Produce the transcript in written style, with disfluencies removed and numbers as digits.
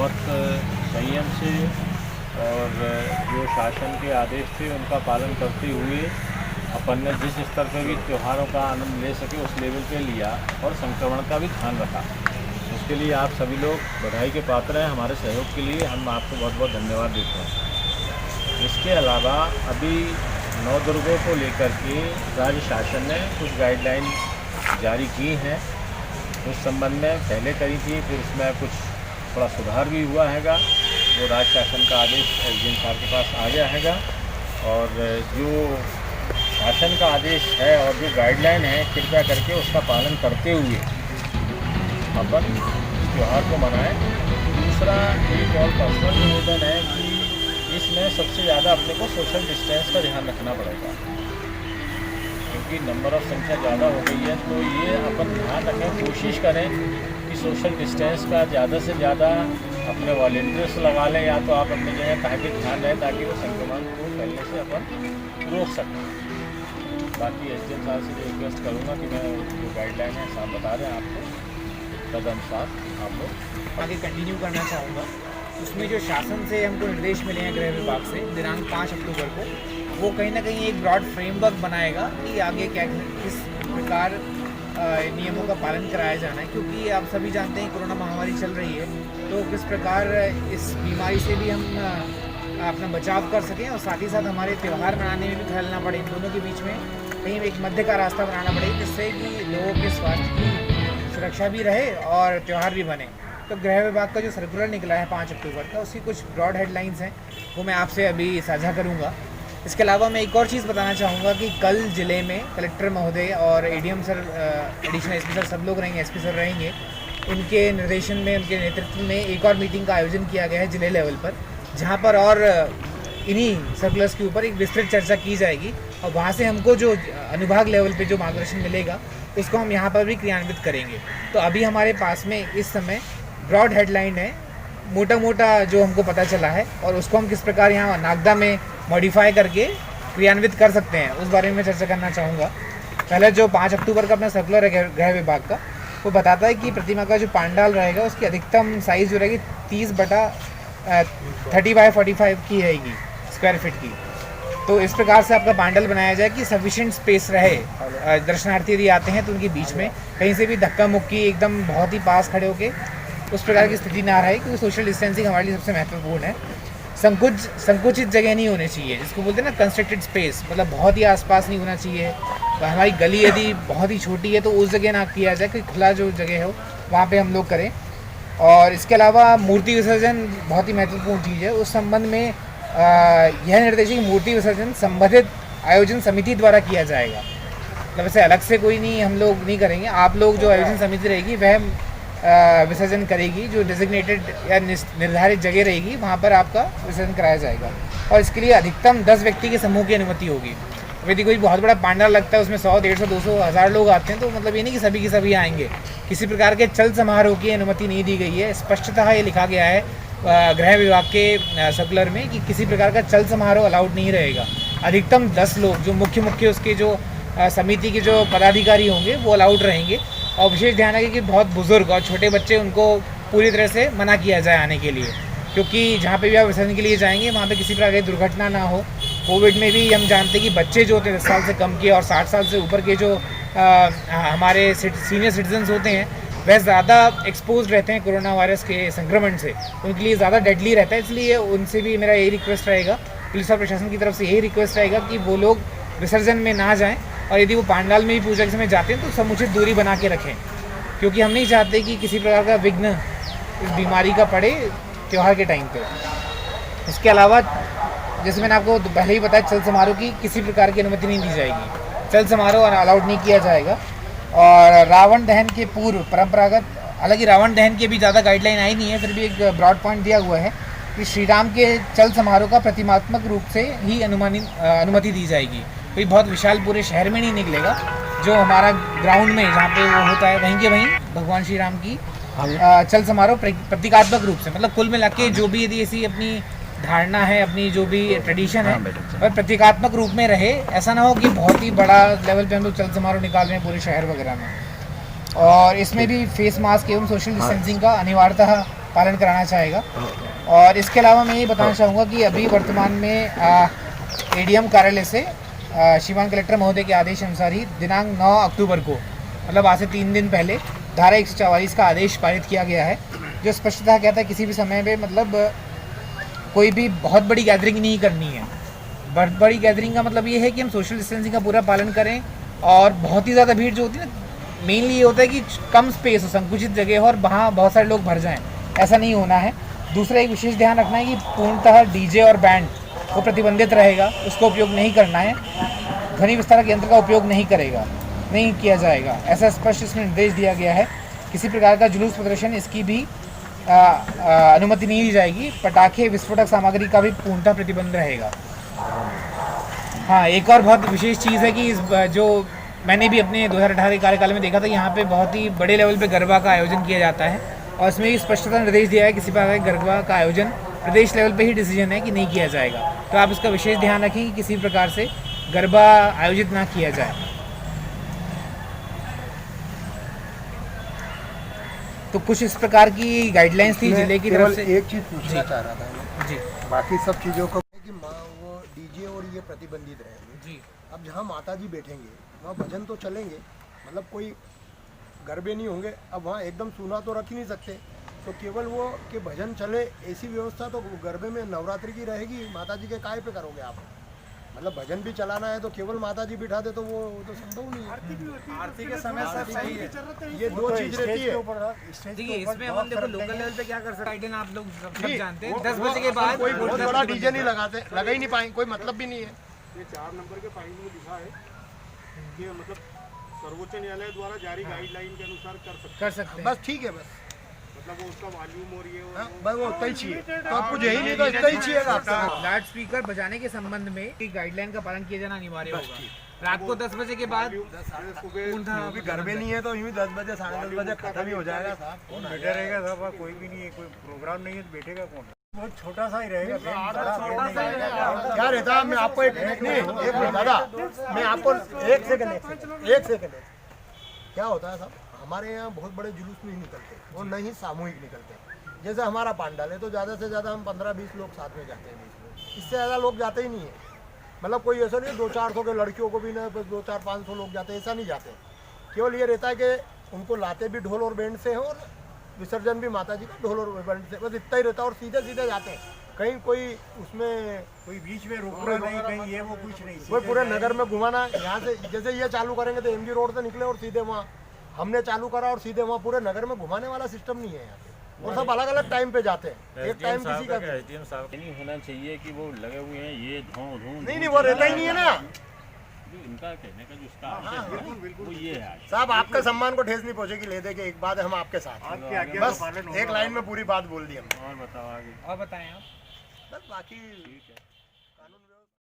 बहुत संयम से और जो शासन के आदेश थे उनका पालन करते हुए अपन ने जिस स्तर पर भी त्योहारों का आनंद ले सके उस लेवल पे लिया और संक्रमण का भी ध्यान रखा। उसके लिए आप सभी लोग बधाई के पात्र हैं। हमारे सहयोग के लिए हम आपको बहुत बहुत धन्यवाद देते हैं। इसके अलावा अभी नवदुर्गों को लेकर के राज्य शासन ने कुछ गाइडलाइन जारी की हैं। उस संबंध में पहले करी थी, फिर उसमें कुछ थोड़ा सुधार भी हुआ हैगा। वो राज्य शासन का आदेश एसडीएम साहब के पास आ गया हैगा और जो शासन का आदेश है और जो गाइडलाइन है कृपया करके उसका पालन करते हुए अपन त्यौहार को मनाएं। दूसरा एक और पर्सनल निवेदन है कि इसमें सबसे ज़्यादा अपने को सोशल डिस्टेंस का ध्यान रखना पड़ेगा, क्योंकि नंबर ऑफ़ संख्या ज़्यादा हो गई है। तो ये अपन ध्यान रखें, कोशिश करें कि सोशल डिस्टेंस का ज़्यादा से ज़्यादा अपने वॉलंटियर्स लगा लें, या तो आप अपनी जगह कहीं भी ध्यान रहे ताकि वो संक्रमण को फैलने से अपन रोक सकें। बाकी एसडीएम साहब से रिक्वेस्ट करूँगा कि मैं जो गाइडलाइन है साहब बता रहे हैं आपको, तदनुसार आप लोग आगे कंटिन्यू करना चाहूँगा। उसमें जो शासन से हमको निर्देश मिले हैं गृह विभाग से दिनांक 5 अक्टूबर को, वो कहीं ना कहीं एक ब्रॉड फ्रेमवर्क बनाएगा कि आगे क्या किस प्रकार नियमों का पालन कराया जाना है, क्योंकि आप सभी जानते हैं कोरोना महामारी चल रही है। तो किस प्रकार इस बीमारी से भी हम अपना बचाव कर सकें और साथ ही साथ हमारे त्यौहार मनाने में भी ख्याल ना पड़े, इन दोनों के बीच में कहीं एक मध्य का रास्ता बनाना पड़े, जिससे कि लोगों के स्वास्थ्य की सुरक्षा भी रहे और त्यौहार भी बने। तो गृह विभाग का जो सर्कुलर निकला है 5 अक्टूबर का, उसकी कुछ ब्रॉड हेडलाइंस हैं, वो मैं आपसे अभी साझा करूँगा। इसके अलावा मैं एक और चीज़ बताना चाहूँगा कि कल ज़िले में कलेक्टर महोदय और ADM sir, additional SP sir, सब लोग रहेंगे, एसपी सर रहेंगे। उनके निर्देशन में, उनके नेतृत्व में एक और मीटिंग का आयोजन किया गया है जिले लेवल पर, जहाँ पर और इन्हीं सर्कुलर्स के ऊपर एक विस्तृत चर्चा की जाएगी और वहाँ से हमको जो अनुभाग लेवल पे जो मार्गदर्शन मिलेगा उसको हम यहाँ पर भी क्रियान्वित करेंगे। तो अभी हमारे पास में इस समय ब्रॉड हेडलाइन है, मोटा मोटा जो हमको पता चला है, और उसको हम किस प्रकार यहाँ नागदा में मॉडिफाई करके क्रियान्वित कर सकते हैं उस बारे में चर्चा करना चाहूँगा। पहले जो 5 अक्टूबर का अपना सर्कुलर है गृह विभाग का, वो बताता है कि प्रतिमा का जो पांडाल रहेगा उसकी अधिकतम साइज़ जो रहेगी 30/45 की रहेगी, स्क्वायर फीट की। तो इस प्रकार से आपका पांडाल बनाया जाए कि सफिशिएंट स्पेस रहे, दर्शनार्थी यदि आते हैं तो उनके बीच में कहीं से भी धक्का मुक्की एकदम बहुत ही पास खड़े होके उस प्रकार की स्थिति ना रहे, क्योंकि सोशल डिस्टेंसिंग हमारे लिए सबसे महत्वपूर्ण है। संकुचित जगह नहीं होनी चाहिए, जिसको बोलते हैं ना कंस्ट्रक्टेड स्पेस, मतलब बहुत ही आसपास नहीं होना चाहिए। तो हमारी गली यदि बहुत ही छोटी है तो उस जगह ना किया जाए, कोई खुला जो जगह हो वहाँ पे हम लोग करें। और इसके अलावा मूर्ति विसर्जन बहुत ही महत्वपूर्ण चीज़ है। उस संबंध में यह निर्देश है कि मूर्ति विसर्जन संबंधित आयोजन समिति द्वारा किया जाएगा, मतलब ऐसे अलग से कोई नहीं, हम लोग नहीं करेंगे। आप लोग जो आयोजन समिति रहेगी वह विसर्जन करेगी, जो डेजिग्नेटेड या निर्धारित जगह रहेगी वहाँ पर आपका विसर्जन कराया जाएगा। और इसके लिए अधिकतम 10 व्यक्ति के समूह की अनुमति होगी। यदि कोई बहुत बड़ा पांडाल लगता है, उसमें 100, 150, 200, 1000 लोग आते हैं, तो मतलब ये नहीं कि सभी के सभी आएंगे। किसी प्रकार के चल समारोह की अनुमति नहीं दी गई है। स्पष्टतः ये लिखा गया है गृह विभाग के सर्कुलर में कि किसी प्रकार का चल समारोह अलाउड नहीं रहेगा। अधिकतम 10 लोग, जो मुख्य उसके जो समिति के जो पदाधिकारी होंगे वो अलाउड रहेंगे। और विशेष ध्यान है कि बहुत बुजुर्ग और छोटे बच्चे, उनको पूरी तरह से मना किया जाए आने के लिए, क्योंकि जहाँ पे भी आप विसर्जन के लिए जाएंगे वहाँ पे किसी प्रकार की दुर्घटना ना हो। कोविड में भी हम जानते हैं कि बच्चे जो होते हैं 10 साल से कम के और 60 साल से ऊपर के जो हमारे सीनियर सिटीजन्स होते हैं, वह ज़्यादा एक्सपोज रहते हैं कोरोना वायरस के संक्रमण से, उनके लिए ज़्यादा डेडली रहता है। इसलिए उनसे भी मेरा यही रिक्वेस्ट रहेगा, पुलिस और प्रशासन की तरफ से यही रिक्वेस्ट रहेगा कि वो लोग विसर्जन में ना जाएं, और यदि वो पांडाल में भी पूजा के समय जाते हैं तो समुचित दूरी बना के रखें, क्योंकि हम नहीं चाहते कि किसी प्रकार का विघ्न इस बीमारी का पड़े त्यौहार के टाइम पे। इसके अलावा जैसे मैंने आपको पहले ही बताया, चल समारोह की किसी प्रकार की अनुमति नहीं दी जाएगी, चल समारोह अलाउड नहीं किया जाएगा। और रावण दहन के पूर्व परंपरागत, हालांकि रावण दहन की भी ज़्यादा गाइडलाइन आई नहीं है, फिर भी एक ब्रॉड पॉइंट दिया हुआ है कि श्री राम के चल समारोह का प्रतिमात्मक रूप से ही अनुमति दी जाएगी। कोई बहुत विशाल पूरे शहर में नहीं निकलेगा, जो हमारा ग्राउंड में जहाँ पे वो होता है वहीं के वहीं भगवान श्री राम की चल समारोह प्रतीकात्मक रूप से, मतलब कुल मिला के जो भी यदि ऐसी अपनी धारणा है, अपनी जो भी ट्रेडिशन है, और प्रतीकात्मक रूप में रहे। ऐसा ना हो कि बहुत ही बड़ा लेवल पे हम लोग चल समारोह निकाल रहे हैं पूरे शहर वगैरह में। और इसमें भी फेस मास्क एवं सोशल डिस्टेंसिंग का अनिवार्यतः पालन कराना चाहेगा। और इसके अलावा मैं ये बताना चाहूँगा कि अभी वर्तमान में एडीएम कार्यालय से श्रीमान कलेक्टर महोदय के आदेश अनुसार ही दिनांक 9 अक्टूबर को, मतलब आज से 3 दिन पहले, धारा 144 का आदेश पारित किया गया है, जो स्पष्टता कहता है किसी भी समय पे मतलब कोई भी बहुत बड़ी गैदरिंग नहीं करनी है। बहुत बड़ी गैदरिंग का मतलब ये है कि हम सोशल डिस्टेंसिंग का पूरा पालन करें, और बहुत ही ज़्यादा भीड़ जो होती है ना, मेनली ये होता है कि कम स्पेस हो, संकुचित जगह हो और वहाँ बहुत सारे लोग भर जाएं, ऐसा नहीं होना है। दूसरा एक विशेष ध्यान रखना है कि पूर्णतः डीजे और बैंड वो प्रतिबंधित रहेगा, उसका उपयोग नहीं करना है। ध्वनि विस्तारक यंत्र का उपयोग नहीं किया जाएगा, ऐसा स्पष्ट इसमें निर्देश दिया गया है। किसी प्रकार का जुलूस प्रदर्शन, इसकी भी अनुमति नहीं दी जाएगी। पटाखे, विस्फोटक सामग्री का भी पूर्णतः प्रतिबंध रहेगा। हाँ, एक और बहुत विशेष चीज़ है कि जो मैंने भी अपने 2018 कार्यकाल में देखा था, यहाँ पे बहुत ही बड़े लेवल पे गरबा का आयोजन किया जाता है, और इसमें भी स्पष्टता निर्देश दिया है किसी प्रकार के गरबा का आयोजन प्रदेश लेवल पे ही डिसीजन है कि नहीं किया जाएगा। तो आप इसका विशेष ध्यान रखें कि किसी प्रकार से गरबा आयोजित ना किया जाए। तो कुछ इस प्रकार की गाइडलाइंस थी जिले की तरफ से। एक चीज़ पूछना चाह रहा था मैं जी, बाकी सब चीज़ों को कि वो डीजे और ये प्रतिबंधित रहेंगे जी। अब जहाँ माता जी बैठेंगे वहाँ भजन तो चलेंगे, मतलब कोई गरबे नहीं होंगे। अब वहाँ एकदम सुना तो रख ही नहीं सकते, तो केवल वो कि भजन चले ऐसी व्यवस्था तो गरबे में नवरात्रि की रहेगी। माता जी के काय पे करोगे आप? मतलब भजन भी चलाना है तो केवल माता जी बिठा दे तो वो तो संभव नहीं है। आरती के समय सब सही है। ये दो चीज रहती है। देखिए, इसमें हम देखो लोकल लेवल पे क्या कर सकते हैं, गाइडलाइन आप लोग सब जानते हैं। 10 बजे के बाद कोई बहुत बड़ा डीजे नहीं लगाते, लगा ही नहीं पाएंगे, कोई मतलब भी नहीं है। ये 4 नंबर के फाइल में लिखा है कि मतलब सर्वोच्च न्यायालय द्वारा जारी गाइडलाइन के अनुसार कर सकते हैं। हैं। बस ठीक है, बस मतलब वो उसका वॉल्यूम और ये हाँ, बस वो उतना ही चाहिए। तो आपको यही नहीं तो इतना ही चाहिएगा आपको। लाउड स्पीकर बजाने के संबंध में गाइडलाइन का पालन किया जाना अनिवार्य होगा। रात को 10 बजे के बाद यूँ भी गरबे नहीं है तो यूँ 10 बजे 10:30 बजे खत्म ही हो जाएगा साहब। कौन बैठा रहेगा साहब? कोई भी नहीं है, कोई प्रोग्राम नहीं है तो बैठेगा कौन? बहुत छोटा सा ही रहेगा। क्या रहता है, मैं आपको एक दादा, मैं आपको एक सेकंड क्या होता है साहब, हमारे यहाँ बहुत बड़े जुलूस नहीं निकलते और न ही सामूहिक निकलते। जैसे हमारा पांडाल है तो ज़्यादा से ज़्यादा हम 15-20 लोग साथ में जाते हैं बीच में, इससे ज़्यादा लोग जाते ही नहीं है। मतलब कोई ऐसा नहीं है 200-400 के लड़कियों को भी ना, बस 200-500 लोग जाते हैं, ऐसा नहीं जाते। केवल ये रहता है कि उनको लाते भी ढोल और बैंड से हैं और विसर्जन भी माता जी का ढोल और बैंड से, बस इतना ही रहता है। और सीधे सीधे जाते हैं, कहीं कोई उसमें कोई बीच में रोकना नहीं, कहीं ये वो कुछ नहीं। वो पूरे नगर में घुमाना। यहाँ से जैसे ये चालू करेंगे तो एमजी रोड से निकले और सीधे वहाँ हमने चालू करा और सीधे वहाँ पूरे नगर में घुमाने वाला सिस्टम नहीं है यहाँ पे। और सब अलग अलग टाइम पे जाते हैं, एक टाइम किसी का एसडीएम साहब नहीं होना चाहिए कि वो लगे हुए हैं ये धूम नहीं, वो रहता ही नहीं है ना। इनका कहने का जो इसका वो ये है साहब, आपके सम्मान को ठेस नहीं पहुंचेगी, ले दे के एक बात है, हम आपके साथ हैं। बस एक लाइन में पूरी बात बोल दी हमने। और बताओ आगे। और बताएं आप। बस बाकी ठीक है।